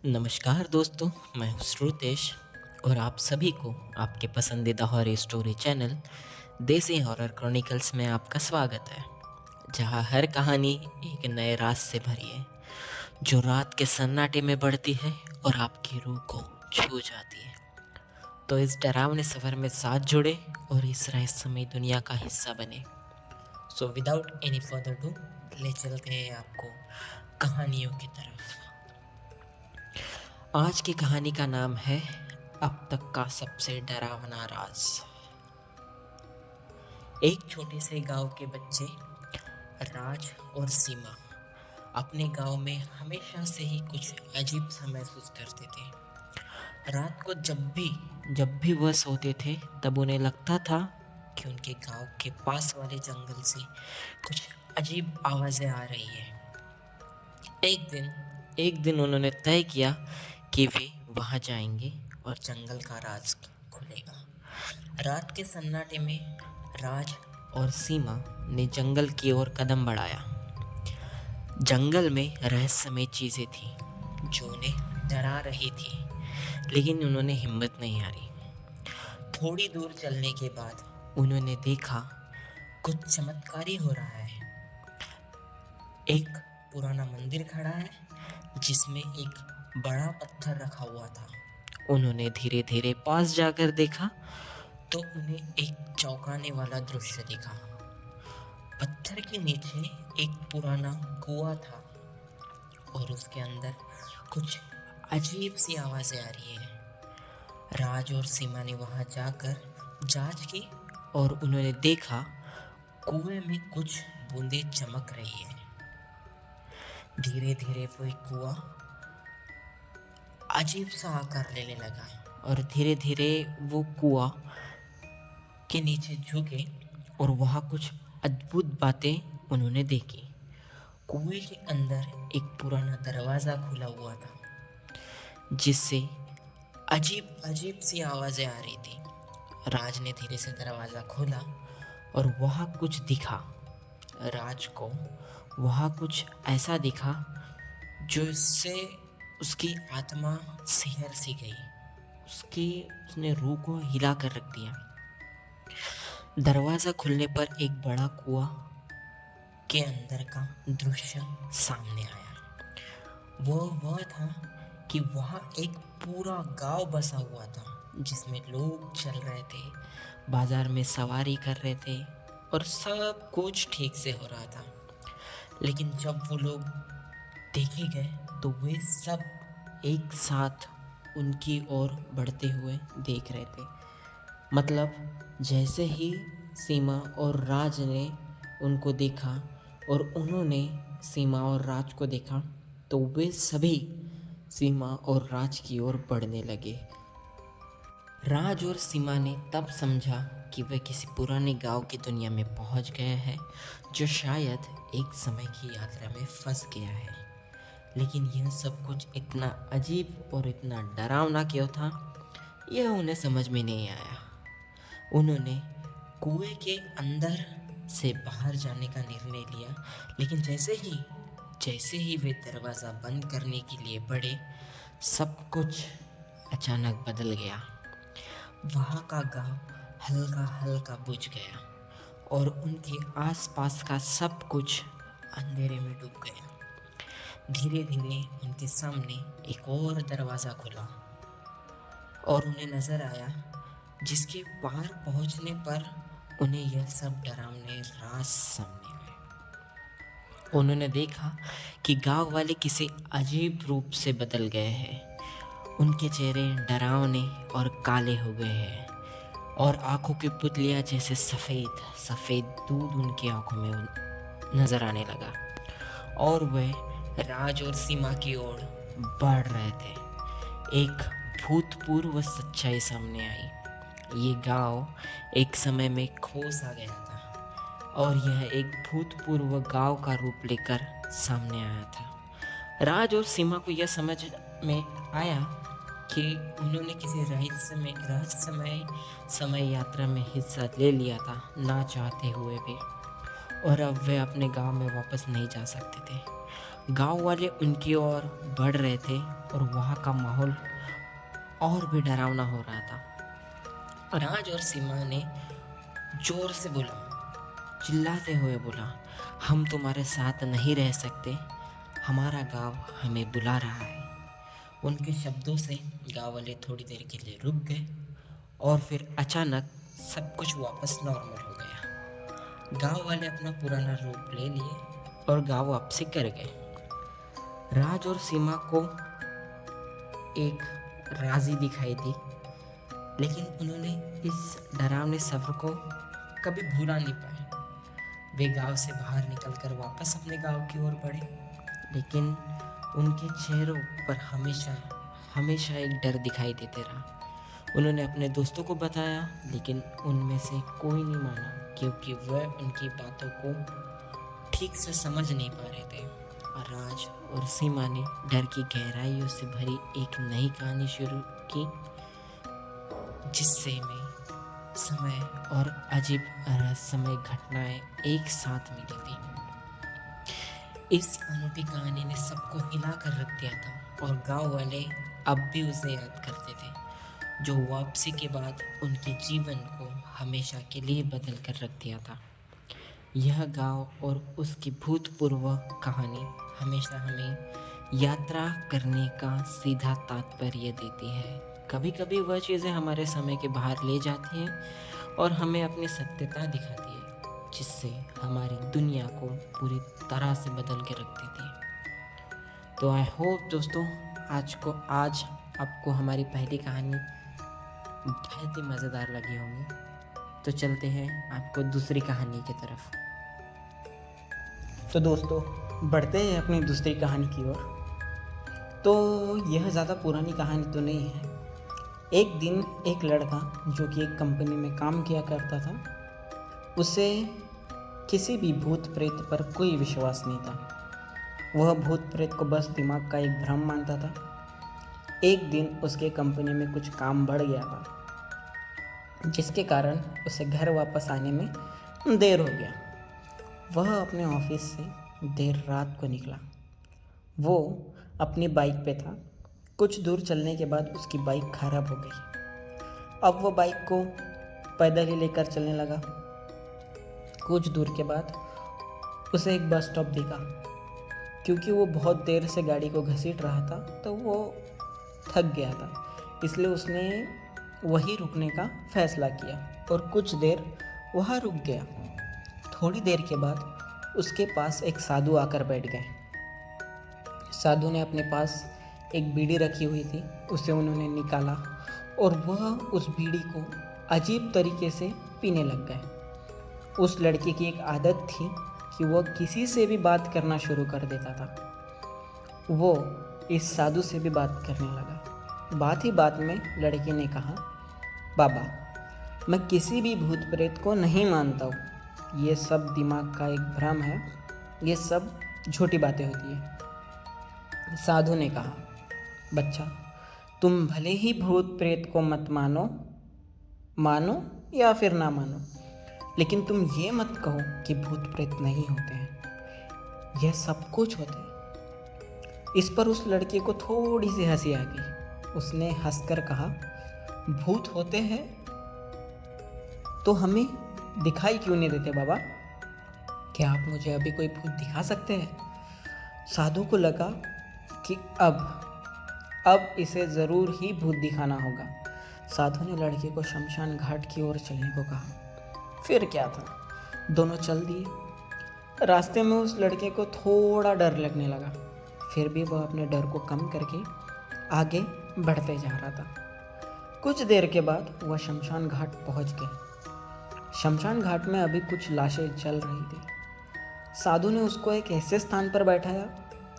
नमस्कार दोस्तों, मैं हूँ श्रुतेश और आप सभी को आपके पसंदीदा हॉरर स्टोरी चैनल देसी हॉरर क्रॉनिकल्स में आपका स्वागत है। जहाँ हर कहानी एक नए राज से भरी है, जो रात के सन्नाटे में बढ़ती है और आपकी रूह को छू जाती है। तो इस डरावने सफ़र में साथ जुड़े और इस रहस्यमय दुनिया का हिस्सा बने। So without any further do, ले चलते हैं आपको कहानियों की तरफ। आज की कहानी का नाम है अब तक का सबसे डरावना राज। एक छोटे से गांव के बच्चे राज और सीमा अपने गांव में हमेशा से ही कुछ अजीब सा महसूस करते थे। रात को जब भी वह सोते थे तब उन्हें लगता था कि उनके गांव के पास वाले जंगल से कुछ अजीब आवाज़ें आ रही है। एक दिन उन्होंने तय किया कि वे वहां जाएंगे और जंगल का राज खुलेगा। रात के सन्नाटे में राज और सीमा ने जंगल की ओर कदम बढ़ाया। जंगल में रहस्यमय चीजें थी जो उन्हें डरा रही थी, लेकिन उन्होंने हिम्मत नहीं हारी। थोड़ी दूर चलने के बाद उन्होंने देखा कुछ चमत्कारी हो रहा है। एक पुराना मंदिर खड़ा है जिसमें एक बड़ा पत्थर रखा हुआ था। उन्होंने धीरे धीरे पास जाकर देखा तो उन्हें एक चौंकाने वाला दृश्य दिखा। पत्थर के नीचे एक पुराना कुआं था और उसके अंदर कुछ अजीब सी आवाजें आ रही है। राज और सीमा ने वहां जाकर जांच की और उन्होंने देखा कुएं में कुछ बूंदें चमक रही है। धीरे धीरे वो कुआं अजीब सा आकार लेने लगा और धीरे धीरे वो कुआं के नीचे झुके और वहाँ कुछ अद्भुत बातें उन्होंने देखी। कुएं के अंदर एक पुराना दरवाज़ा खुला हुआ था जिससे अजीब अजीब सी आवाज़ें आ रही थी। राज ने धीरे से दरवाज़ा खोला और वहाँ कुछ दिखा। राज को वहाँ कुछ ऐसा दिखा जो इससे उसकी आत्मा सिहर सी गई। उसने रूह को हिला कर रख दिया। दरवाज़ा खुलने पर एक बड़ा कुआं के अंदर का दृश्य सामने आया। वो वह था कि वहाँ एक पूरा गांव बसा हुआ था जिसमें लोग चल रहे थे, बाजार में सवारी कर रहे थे और सब कुछ ठीक से हो रहा था। लेकिन जब वो लोग देखे गए तो वे सब एक साथ उनकी ओर बढ़ते हुए देख रहे थे। मतलब जैसे ही सीमा और राज ने उनको देखा और उन्होंने सीमा और राज को देखा तो वे सभी सीमा और राज की ओर बढ़ने लगे। राज और सीमा ने तब समझा कि वे किसी पुराने गांव की दुनिया में पहुंच गए हैं जो शायद एक समय की यात्रा में फंस गया है। लेकिन यह सब कुछ इतना अजीब और इतना डरावना क्यों था, यह उन्हें समझ में नहीं आया। उन्होंने कुएं के अंदर से बाहर जाने का निर्णय लिया, लेकिन जैसे ही वे दरवाज़ा बंद करने के लिए बढ़े, सब कुछ अचानक बदल गया। वहाँ का गांव हल्का हल्का बुझ गया और उनके आसपास का सब कुछ अंधेरे में डूब गया। धीरे धीरे उनके सामने एक और दरवाज़ा खुला और उन्हें नज़र आया, जिसके पार पहुंचने पर उन्हें यह सब डरावने राज सामने आए। उन्होंने देखा कि गांव वाले किसी अजीब रूप से बदल गए हैं। उनके चेहरे डरावने और काले हो गए हैं और आंखों की पुतलियां जैसे सफ़ेद सफ़ेद दूध उनकी आंखों में नज़र आने लगा और वह राज और सीमा की ओर बढ़ रहे थे। एक भूतपूर्व सच्चाई सामने आई। ये गांव एक समय में खो सा गया था और यह एक भूतपूर्व गांव का रूप लेकर सामने आया था। राज और सीमा को यह समझ में आया कि उन्होंने किसी रहस्यमय समय यात्रा में हिस्सा ले लिया था, ना चाहते हुए भी, और अब वे अपने गांव में वापस नहीं जा सकते थे। गांव वाले उनकी ओर बढ़ रहे थे और वहाँ का माहौल और भी डरावना हो रहा था। राज और सीमा ने जोर से बोला, चिल्लाते हुए बोला, हम तुम्हारे साथ नहीं रह सकते, हमारा गांव हमें बुला रहा है। उनके शब्दों से गांव वाले थोड़ी देर के लिए रुक गए और फिर अचानक सब कुछ वापस नॉर्मल हो गया। गांव वाले अपना पुराना रूप ले लिए और गांव वापसी कर गए। राज और सीमा को एक राजी दिखाई दी, लेकिन उन्होंने इस डरावने सफ़र को कभी भूला नहीं पाए। वे गांव से बाहर निकलकर वापस अपने गांव की ओर बढ़े, लेकिन उनके चेहरों पर हमेशा हमेशा एक डर दिखाई देते रहा। उन्होंने अपने दोस्तों को बताया, लेकिन उनमें से कोई नहीं माना, क्योंकि वह उनकी बातों को ठीक से समझ नहीं पा रहे थे। राज और सीमा ने डर की गहराइयों से भरी एक नई कहानी शुरू की, जिससे में समय और अजीब रहस्यमय घटनाएं एक साथ मिली थी। इस अनूठी कहानी ने सबको हिला कर रख दिया था और गांव वाले अब भी उसे याद करते थे, जो वापसी के बाद उनके जीवन को हमेशा के लिए बदल कर रख दिया था। यह गांव और उसकी भूतपूर्व कहानी हमेशा हमें यात्रा करने का सीधा तात्पर्य देती है। कभी कभी वह चीज़ें हमारे समय के बाहर ले जाती हैं और हमें अपनी सत्यता दिखाती है, जिससे हमारी दुनिया को पूरी तरह से बदल के रख देती है। तो आई होप दोस्तों आज आपको हमारी पहली कहानी बहुत ही मज़ेदार लगी होंगी। तो चलते हैं आपको दूसरी कहानी की तरफ। तो दोस्तों बढ़ते हैं अपनी दूसरी कहानी की ओर। तो यह ज़्यादा पुरानी कहानी तो नहीं है। एक दिन एक लड़का जो कि एक कंपनी में काम किया करता था, उसे किसी भी भूत प्रेत पर कोई विश्वास नहीं था। वह भूत प्रेत को बस दिमाग का एक भ्रम मानता था। एक दिन उसके कंपनी में कुछ काम बढ़ गया था, जिसके कारण उसे घर वापस आने में देर हो गया। वह अपने ऑफिस से देर रात को निकला। वो अपनी बाइक पे था। कुछ दूर चलने के बाद उसकी बाइक खराब हो गई। अब वो बाइक को पैदल ही लेकर चलने लगा। कुछ दूर के बाद उसे एक बस स्टॉप दिखा। क्योंकि वो बहुत देर से गाड़ी को घसीट रहा था, तो वो थक गया था, इसलिए उसने वहीं रुकने का फैसला किया और कुछ देर वहाँ रुक गया। थोड़ी देर के बाद उसके पास एक साधु आकर बैठ गए। साधु ने अपने पास एक बीड़ी रखी हुई थी, उसे उन्होंने निकाला और वह उस बीड़ी को अजीब तरीके से पीने लग गए। उस लड़के की एक आदत थी कि वह किसी से भी बात करना शुरू कर देता था। वो इस साधु से भी बात करने लगा। बात ही बात में लड़के ने कहा, बाबा, मैं किसी भी भूत प्रेत को नहीं मानता हूँ। ये सब दिमाग का एक भ्रम है, ये सब झूठी बातें होती है। साधु ने कहा, बच्चा, तुम भले ही भूत प्रेत को मत मानो या फिर ना मानो, लेकिन तुम ये मत कहो कि भूत प्रेत नहीं होते हैं। यह सब कुछ होते हैं। इस पर उस लड़के को थोड़ी सी हंसी आ गई। उसने हंसकर कहा, भूत होते हैं तो हमें दिखाई क्यों नहीं देते बाबा? क्या आप मुझे अभी कोई भूत दिखा सकते हैं? साधु को लगा कि अब इसे ज़रूर ही भूत दिखाना होगा। साधु ने लड़के को शमशान घाट की ओर चलने को कहा। फिर क्या था, दोनों चल दिए। रास्ते में उस लड़के को थोड़ा डर लगने लगा, फिर भी वह अपने डर को कम करके आगे बढ़ते जा रहा था। कुछ देर के बाद वह शमशान घाट पहुंच गए। शमशान घाट में अभी कुछ लाशें जल रही थी। साधु ने उसको एक ऐसे स्थान पर बैठाया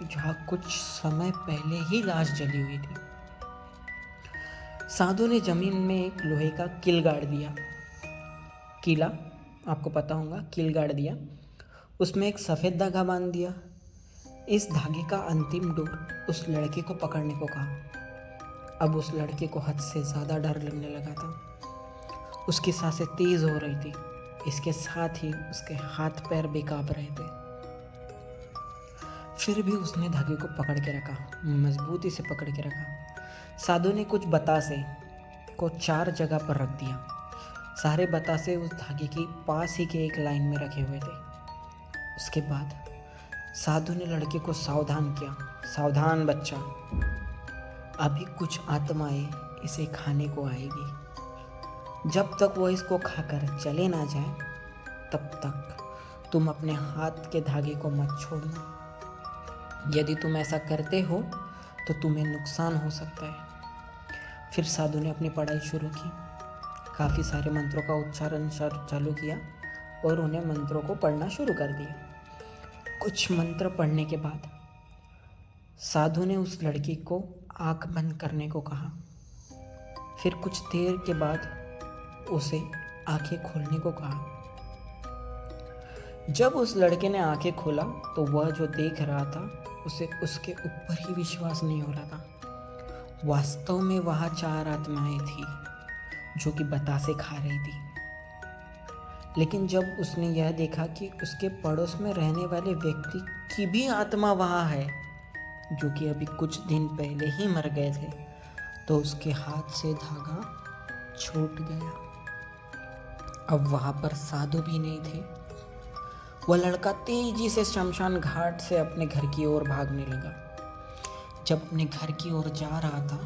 जहाँ कुछ समय पहले ही लाश जली हुई थी। साधु ने जमीन में एक लोहे का कील गाड़ दिया। कीला आपको पता होगा, कील गाड़ दिया। उसमें एक सफ़ेद धागा बांध दिया। इस धागे का अंतिम डोर उस लड़के को पकड़ने को कहा। अब उस लड़के को हद से ज़्यादा डर लगने लगा था। उसकी सांसें तेज़ हो रही थी, इसके साथ ही उसके हाथ पैर भी कांप रहे थे। फिर भी उसने धागे को पकड़ के रखा, मजबूती से पकड़ के रखा। साधु ने कुछ बतासे को 4 जगह पर रख दिया। सारे बतासे उस धागे के पास ही के एक लाइन में रखे हुए थे। उसके बाद साधु ने लड़के को सावधान किया, सावधान बच्चा, अभी कुछ आत्माएं इसे खाने को आएगी। जब तक वो इसको खाकर चले ना जाए तब तक तुम अपने हाथ के धागे को मत छोड़ना। यदि तुम ऐसा करते हो तो तुम्हें नुकसान हो सकता है। फिर साधु ने अपनी पढ़ाई शुरू की, काफ़ी सारे मंत्रों का उच्चारण चालू किया और उन्हें मंत्रों को पढ़ना शुरू कर दिया। कुछ मंत्र पढ़ने के बाद साधु ने उस लड़की को आंख बंद करने को कहा। फिर कुछ देर के बाद उसे आंखें खोलने को कहा। जब उस लड़के ने आंखें खोला तो वह जो देख रहा था उसे उसके ऊपर ही विश्वास नहीं हो रहा था। वास्तव में वहाँ 4 आत्माएं थी जो कि बतासे खा रही थी। लेकिन जब उसने यह देखा कि उसके पड़ोस में रहने वाले व्यक्ति की भी आत्मा वहाँ है, जो कि अभी कुछ दिन पहले ही मर गए थे, तो उसके हाथ से धागा छूट गया। अब वहाँ पर साधु भी नहीं थे। वह लड़का तेजी से शमशान घाट से अपने घर की ओर भागने लगा। जब अपने घर की ओर जा रहा था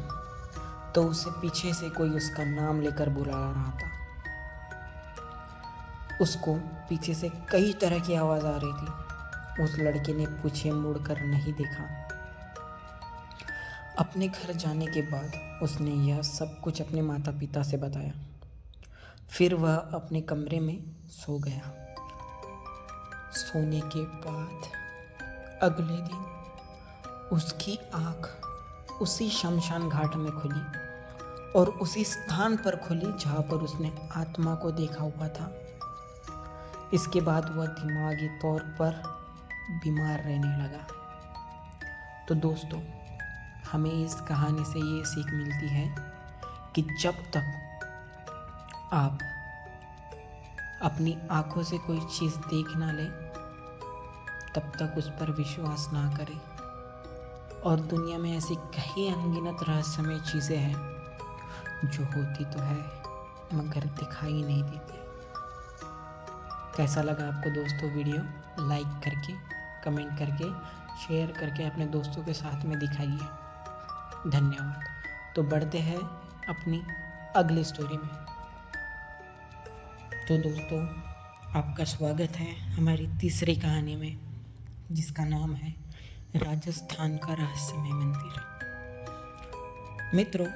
तो उसे पीछे से कोई उसका नाम लेकर बुला रहा था। उसको पीछे से कई तरह की आवाज़ आ रही थी। उस लड़के ने पीछे मुड़कर नहीं देखा। अपने घर जाने के बाद उसने यह सब कुछ अपने माता पिता से बताया। फिर वह अपने कमरे में सो गया। सोने के बाद अगले दिन उसकी आँख उसी शमशान घाट में खुली और उसी स्थान पर खुली जहाँ पर उसने आत्मा को देखा हुआ था। इसके बाद वह दिमागी तौर पर बीमार रहने लगा। तो दोस्तों, हमें इस कहानी से ये सीख मिलती है कि जब तक आप अपनी आँखों से कोई चीज़ देख ना ले तब तक उस पर विश्वास ना करें। और दुनिया में ऐसी कई अनगिनत रहस्यमय चीज़ें हैं जो होती तो है मगर दिखाई नहीं देती। कैसा लगा आपको दोस्तों वीडियो? लाइक करके, कमेंट करके, शेयर करके अपने दोस्तों के साथ में दिखाइए। धन्यवाद। तो बढ़ते हैं अपनी अगली स्टोरी में। तो दोस्तों, आपका स्वागत है हमारी तीसरी कहानी में, जिसका नाम है राजस्थान का रहस्यमय मंदिर। मित्रों,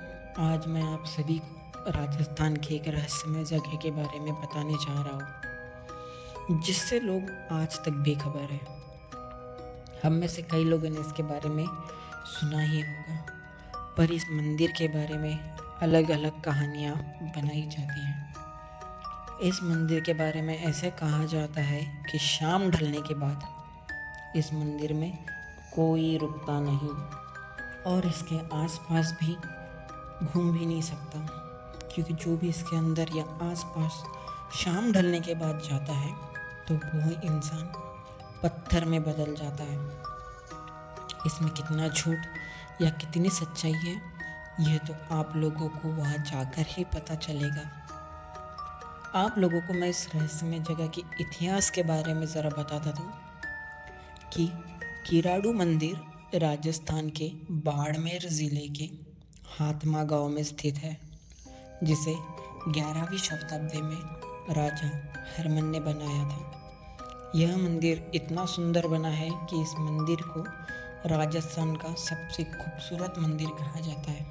आज मैं आप सभी को राजस्थान की एक रहस्यमय जगह के बारे में बताने जा रहा हूँ, जिससे लोग आज तक बेखबर है। हम में से कई लोगों ने इसके बारे में सुना ही होगा, पर इस मंदिर के बारे में अलग अलग कहानियाँ बनाई जाती हैं। इस मंदिर के बारे में ऐसे कहा जाता है कि शाम ढलने के बाद इस मंदिर में कोई रुकता नहीं और इसके आसपास भी घूम भी नहीं सकता, क्योंकि जो भी इसके अंदर या आसपास शाम ढलने के बाद जाता है तो वह इंसान पत्थर में बदल जाता है। इसमें कितना झूठ या कितनी सच्चाई है, यह तो आप लोगों को वहाँ जाकर ही पता चलेगा। आप लोगों को मैं इस रहस्यमय जगह के इतिहास के बारे में ज़रा बताता हूँ कि किराडू मंदिर राजस्थान के बाड़मेर ज़िले के हाथमा गांव में स्थित है, जिसे 11वीं शताब्दी में राजा हरमन ने बनाया था। यह मंदिर इतना सुंदर बना है कि इस मंदिर को राजस्थान का सबसे खूबसूरत मंदिर कहा जाता है।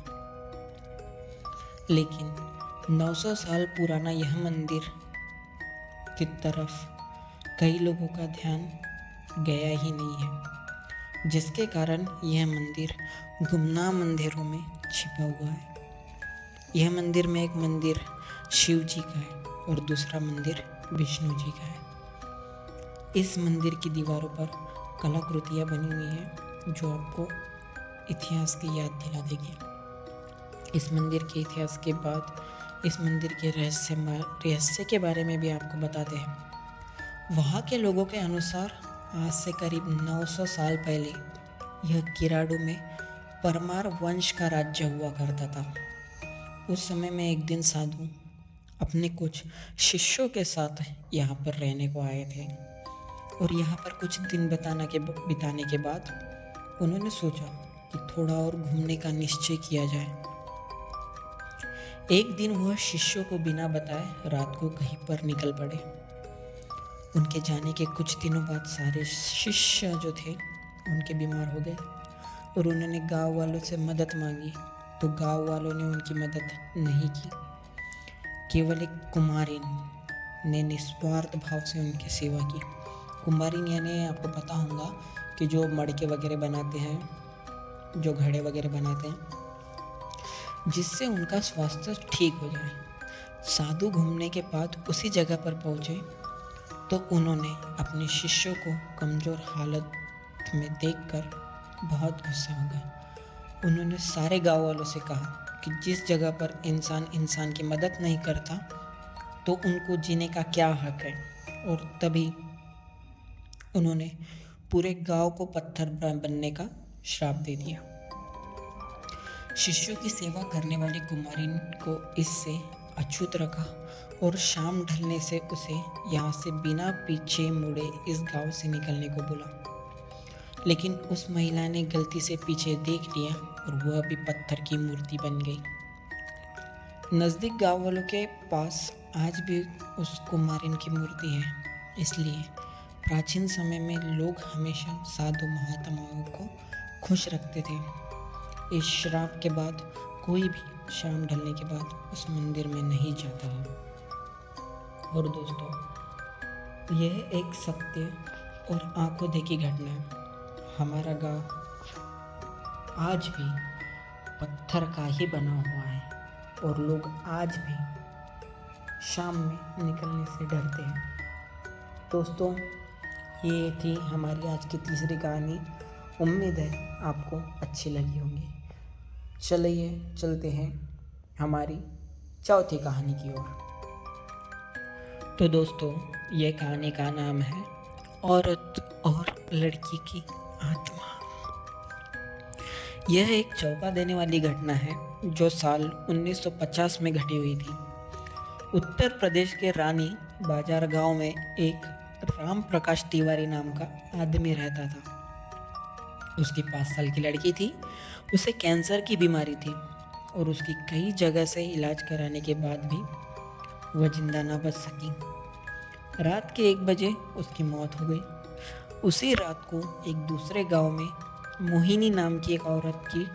लेकिन 900 साल पुराना यह मंदिर की तरफ कई लोगों का ध्यान गया ही नहीं है, जिसके कारण यह मंदिर गुमनाम मंदिरों में छिपा हुआ है। यह मंदिर में एक मंदिर शिव जी का है और दूसरा मंदिर विष्णु जी का है। इस मंदिर की दीवारों पर कलाकृतियाँ बनी हुई हैं जो आपको इतिहास की याद दिला देगी। इस मंदिर के इतिहास के बाद इस मंदिर के रहस्य के बारे में भी आपको बताते हैं। वहाँ के लोगों के अनुसार आज से करीब 900 साल पहले यह किराडू में परमार वंश का राज्य हुआ करता था। उस समय में एक दिन साधु अपने कुछ शिष्यों के साथ यहाँ पर रहने को आए थे और यहाँ पर कुछ दिन बिताने के बाद उन्होंने सोचा कि थोड़ा और घूमने का निश्चय किया जाए। एक दिन वह शिष्यों को बिना बताए रात को कहीं पर निकल पड़े। उनके जाने के कुछ दिनों बाद सारे शिष्य जो थे उनके बीमार हो गए और उन्होंने गांव वालों से मदद मांगी, तो गांव वालों ने उनकी मदद नहीं की। केवल एक कुमारिन ने निस्वार्थ भाव से उनकी सेवा की। कुमारिन यानी आपको पता होगा कि जो मड़के वगैरह बनाते हैं, जो घड़े वगैरह बनाते हैं, जिससे उनका स्वास्थ्य ठीक हो जाए। साधु घूमने के बाद उसी जगह पर पहुँचे तो उन्होंने अपने शिष्यों को कमज़ोर हालत में देखकर बहुत गुस्सा हो गया। उन्होंने सारे गांव वालों से कहा कि जिस जगह पर इंसान की मदद नहीं करता तो उनको जीने का क्या हक है। और तभी उन्होंने पूरे गांव को पत्थर बनने का श्राप दे दिया। शिष्यों की सेवा करने वाली कुमारिन को इससे अछूत रखा और शाम ढलने से उसे यहाँ से बिना पीछे मुड़े इस गांव से निकलने को बोला। लेकिन उस महिला ने गलती से पीछे देख लिया और वह भी पत्थर की मूर्ति बन गई। नज़दीक गांव वालों के पास आज भी उस कुमारिन की मूर्ति है। इसलिए प्राचीन समय में लोग हमेशा साधु महात्माओं को खुश रखते थे। इस श्राप के बाद कोई भी शाम ढलने के बाद उस मंदिर में नहीं जाता है। और दोस्तों, यह एक सत्य और आंखों देखी घटना है। हमारा गांव आज भी पत्थर का ही बना हुआ है और लोग आज भी शाम में निकलने से डरते हैं। दोस्तों, ये थी हमारी आज की तीसरी कहानी। उम्मीद है आपको अच्छी लगी होगी। चलिए चलते हैं हमारी चौथी कहानी की ओर। तो दोस्तों, ये कहानी का नाम है औरत और लड़की की आत्मा। यह एक चौंका देने वाली घटना है जो साल 1950 में घटी हुई थी। उत्तर प्रदेश के रानी बाजार गांव में एक राम प्रकाश तिवारी नाम का आदमी रहता था। उसकी 5 साल की लड़की थी। उसे कैंसर की बीमारी थी और उसकी कई जगह से इलाज कराने के बाद भी वह जिंदा ना बच सकी। रात के 1 बजे उसकी मौत हो गई। उसी रात को एक दूसरे गांव में मोहिनी नाम की एक औरत की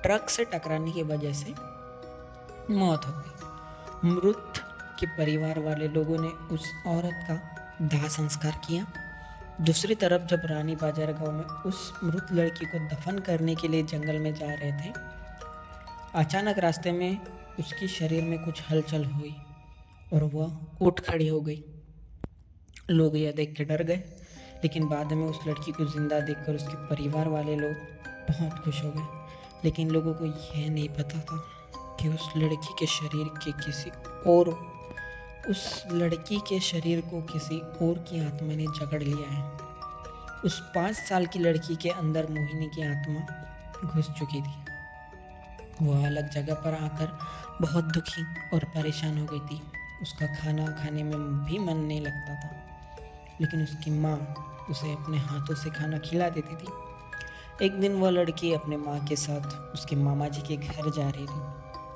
ट्रक से टकराने की वजह से मौत हो गई। मृत के परिवार वाले लोगों ने उस औरत का दाह संस्कार किया। दूसरी तरफ जब रानी बाजार गांव में उस मृत लड़की को दफन करने के लिए जंगल में जा रहे थे, अचानक रास्ते में उसकी शरीर में कुछ हलचल हुई और वह उठ खड़ी हो गई। लोग यह देख के डर गए, लेकिन बाद में उस लड़की को जिंदा देखकर उसके परिवार वाले लोग बहुत खुश हो गए। लेकिन लोगों को यह नहीं पता था कि उस लड़की के शरीर को किसी और की आत्मा ने जकड़ लिया है। उस 5 साल की लड़की के अंदर मोहिनी की आत्मा घुस चुकी थी। वह अलग जगह पर आकर बहुत दुखी और परेशान हो गई थी। उसका खाना खाने में भी मन नहीं लगता था, लेकिन उसकी माँ उसे अपने हाथों से खाना खिला देती थी। एक दिन वह लड़की अपने माँ के साथ उसके मामा जी के घर जा रही थी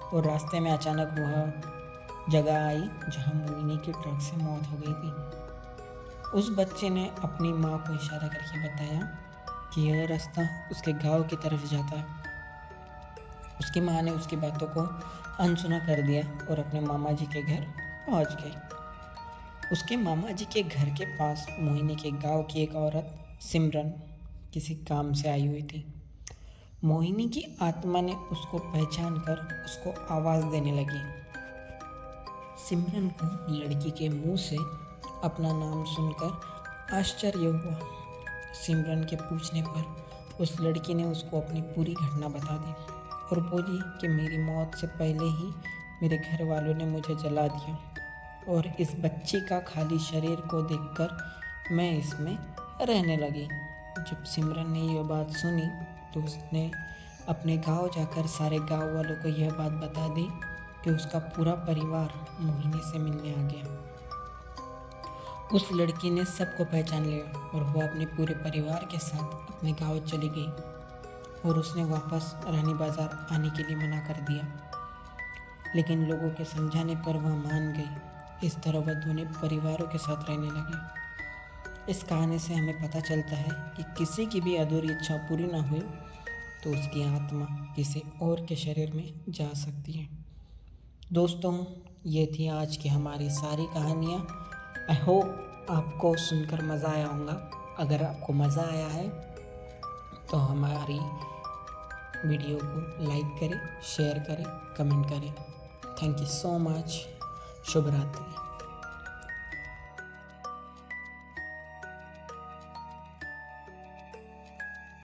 और रास्ते में अचानक वह जगह आई जहाँ मोहिनी की ट्रक से मौत हो गई थी। उस बच्चे ने अपनी माँ को इशारा करके बताया कि यह रास्ता उसके गांव की तरफ जाता है। उसकी माँ ने उसकी बातों को अनसुना कर दिया और अपने मामा जी के घर पहुँच गई। उसके मामा जी के घर के पास मोहिनी के गांव की एक औरत सिमरन किसी काम से आई हुई थी। मोहिनी की आत्मा ने उसको पहचान कर उसको आवाज़ देने लगी। सिमरन को लड़की के मुंह से अपना नाम सुनकर आश्चर्य हुआ। सिमरन के पूछने पर उस लड़की ने उसको अपनी पूरी घटना बता दी और बोली कि मेरी मौत से पहले ही मेरे घर वालों ने मुझे जला दिया और इस बच्ची का खाली शरीर को देखकर मैं इसमें रहने लगी। जब सिमरन ने यह बात सुनी तो उसने अपने गांव जाकर सारे गांव वालों को यह बात बता दी कि उसका पूरा परिवार मोहिनी से मिलने आ गया। उस लड़की ने सबको पहचान लिया और वो अपने पूरे परिवार के साथ अपने गांव चली गई और उसने वापस रानी बाज़ार आने के लिए मना कर दिया, लेकिन लोगों के समझाने पर वह मान गई। इस तरह वह दोनों परिवारों के साथ रहने लगे। इस कहानी से हमें पता चलता है कि किसी की भी अधूरी इच्छा पूरी ना हुई तो उसकी आत्मा किसी और के शरीर में जा सकती है। दोस्तों, ये थी आज की हमारी सारी कहानियाँ। आई होप आपको सुनकर मज़ा आया होगा। अगर आपको मज़ा आया है तो हमारी वीडियो को लाइक करें, शेयर करें, कमेंट करें। Thank you so much. शुभ रात्रि।